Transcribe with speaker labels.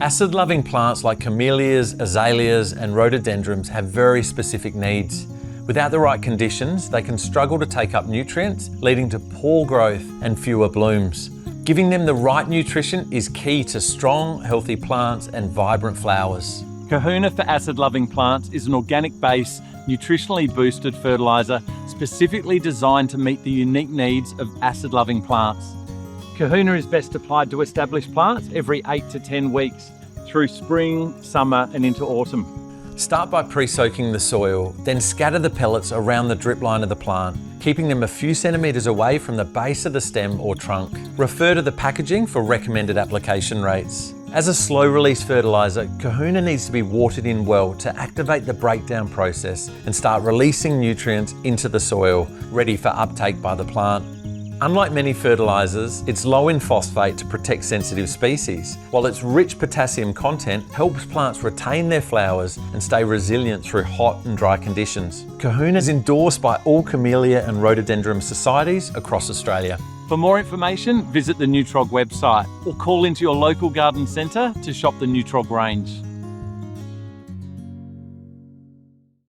Speaker 1: Acid-loving plants like Camellias, Azaleas and Rhododendrons have very specific needs. Without the right conditions, they can struggle to take up nutrients, leading to poor growth and fewer blooms. Giving them the right nutrition is key to strong, healthy plants and vibrant flowers.
Speaker 2: Kahoona for acid-loving plants is an organic base, nutritionally boosted fertiliser specifically designed to meet the unique needs of acid-loving plants. Kahoona is best applied to established plants every 8 to 10 weeks through spring, summer and into autumn.
Speaker 1: Start by pre-soaking the soil, then scatter the pellets around the drip line of the plant, keeping them a few centimetres away from the base of the stem or trunk. Refer to the packaging for recommended application rates. As a slow-release fertiliser, Kahoona needs to be watered in well to activate the breakdown process and start releasing nutrients into the soil, ready for uptake by the plant. Unlike many fertilisers, it's low in phosphate to protect sensitive species, while its rich potassium content helps plants retain their flowers and stay resilient through hot and dry conditions. Kahoona is endorsed by all Camellia and Rhododendron societies across Australia.
Speaker 2: For more information, visit the Nutrog website or call into your local garden centre to shop the Nutrog range.